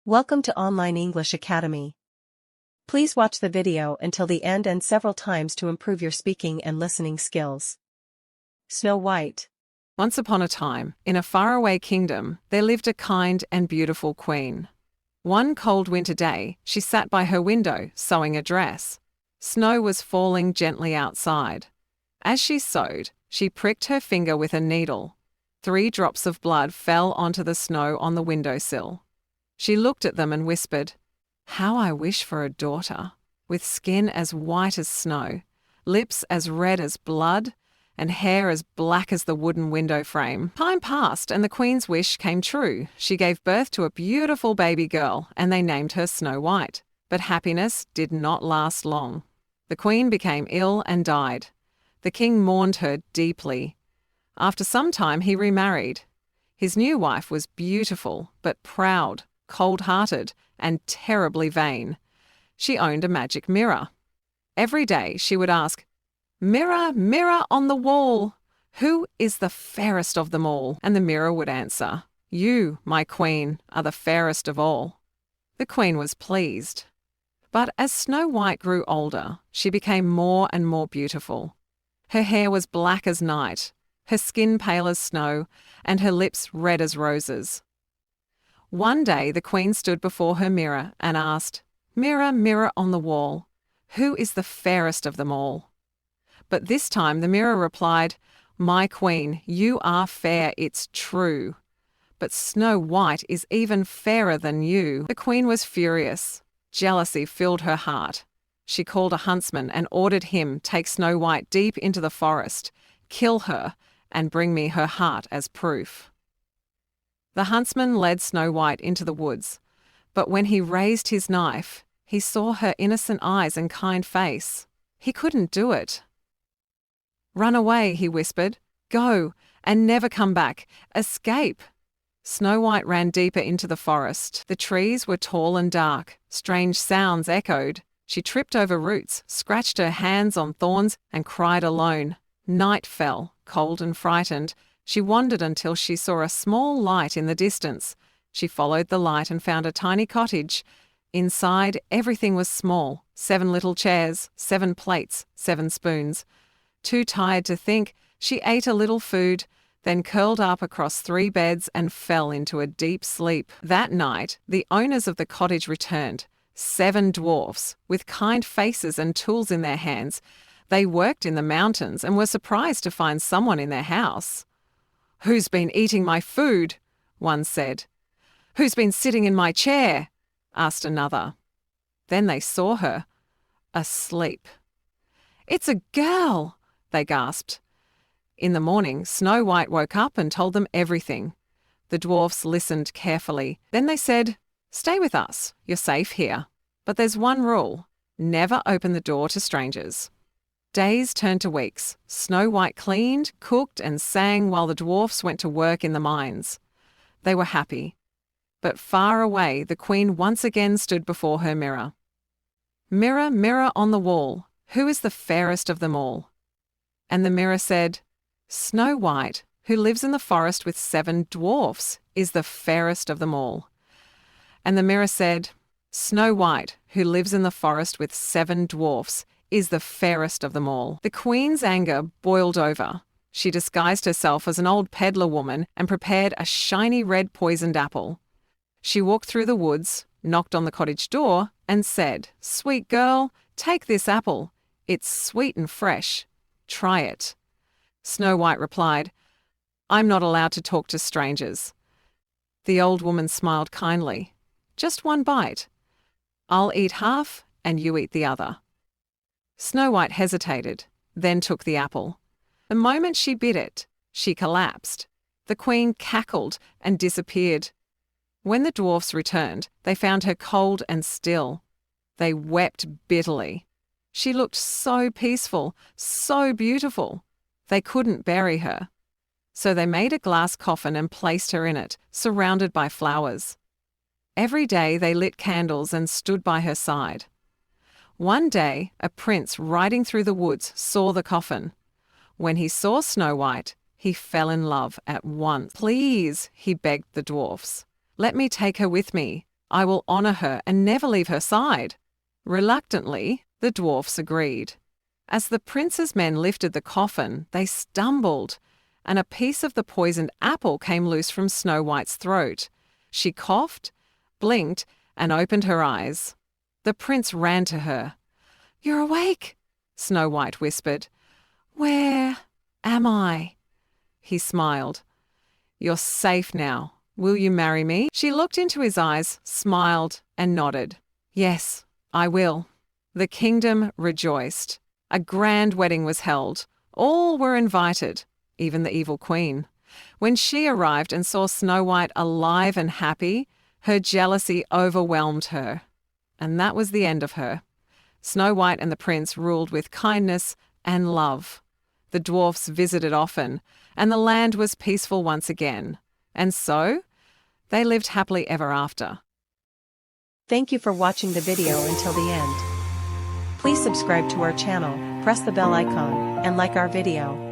Welcome to Online English Academy. Please watch the video until the end and several times to improve your speaking and listening skills. Snow White. Once upon a time, in a faraway kingdom, there lived a kind and beautiful queen. One cold winter day, she sat by her window, sewing a dress. Snow was falling gently outside. As she sewed, she pricked her finger with a needle. 3 drops of blood fell onto the snow on the windowsill. She looked at them and whispered, "How I wish for a daughter, with skin as white as snow, lips as red as blood, and hair as black as the wooden window frame." Time passed and the queen's wish came true. She gave birth to a beautiful baby girl and they named her Snow White. But happiness did not last long. The queen became ill and died. The king mourned her deeply. After some time he remarried. His new wife was beautiful but proud, cold-hearted, and terribly vain. She owned a magic mirror. Every day she would ask, "Mirror, mirror on the wall, who is the fairest of them all?" And the mirror would answer, "You, my queen, are the fairest of all." The queen was pleased. But as Snow White grew older, she became more and more beautiful. Her hair was black as night, her skin pale as snow, and her lips red as roses. One day the queen stood before her mirror and asked, "Mirror, mirror on the wall, who is the fairest of them all?" But this time the mirror replied, "My queen, you are fair, it's true. But Snow White is even fairer than you." The queen was furious. Jealousy filled her heart. She called a huntsman and ordered him take Snow White deep into the forest, kill her, and bring me her heart as proof. The huntsman led Snow White into the woods, but when he raised his knife, he saw her innocent eyes and kind face. He couldn't do it. "Run away," he whispered. "Go, and never come back. Escape." Snow White ran deeper into the forest. The trees were tall and dark. Strange sounds echoed. She tripped over roots, scratched her hands on thorns, and cried alone. Night fell, cold and frightened. She wandered until she saw a small light in the distance. She followed the light and found a tiny cottage. Inside, everything was small. 7 little chairs, 7 plates, 7 spoons. Too tired to think, she ate a little food, then curled up across 3 beds and fell into a deep sleep. That night, the owners of the cottage returned. 7 dwarfs, with kind faces and tools in their hands. They worked in the mountains and were surprised to find someone in their house. "Who's been eating my food?" one said. "Who's been sitting in my chair?" asked another. Then they saw her, asleep. "It's a girl!" they gasped. In the morning, Snow White woke up and told them everything. The dwarfs listened carefully. Then they said, "Stay with us. You're safe here. But there's one rule. Never open the door to strangers." Days turned to weeks. Snow White cleaned, cooked, and sang while the dwarfs went to work in the mines. They were happy. But far away, the queen once again stood before her mirror. "Mirror, mirror on the wall, who is the fairest of them all?" And the mirror said, "Snow White, who lives in the forest with 7 dwarfs, is the fairest of them all." And the mirror said, "Snow White, who lives in the forest with 7 dwarfs, is the fairest of them all." The queen's anger boiled over. She disguised herself as an old peddler woman and prepared a shiny red poisoned apple. She walked through the woods, knocked on the cottage door, and said, "Sweet girl, take this apple. It's sweet and fresh. Try it." Snow White replied, "I'm not allowed to talk to strangers." The old woman smiled kindly. "Just 1 bite. I'll eat half and you eat the other." Snow White hesitated, then took the apple. The moment she bit it, she collapsed. The queen cackled and disappeared. When the dwarfs returned, they found her cold and still. They wept bitterly. She looked so peaceful, so beautiful. They couldn't bury her. So they made a glass coffin and placed her in it, surrounded by flowers. Every day they lit candles and stood by her side. One day, a prince riding through the woods saw the coffin. When he saw Snow White, he fell in love at once. "Please," he begged the dwarfs, "let me take her with me. I will honor her and never leave her side." Reluctantly, the dwarfs agreed. As the prince's men lifted the coffin, they stumbled, and a piece of the poisoned apple came loose from Snow White's throat. She coughed, blinked, and opened her eyes. The prince ran to her. "You're awake," Snow White whispered. "Where am I?" He smiled. "You're safe now. Will you marry me?" She looked into his eyes, smiled, and nodded. "Yes, I will." The kingdom rejoiced. A grand wedding was held. All were invited, even the evil queen. When she arrived and saw Snow White alive and happy, her jealousy overwhelmed her. And that was the end of her. Snow White and the prince ruled with kindness and love. The dwarfs visited often, and the land was peaceful once again. And so, they lived happily ever after. Thank you for watching the video until the end. Please subscribe to our channel, press the bell icon, and like our video.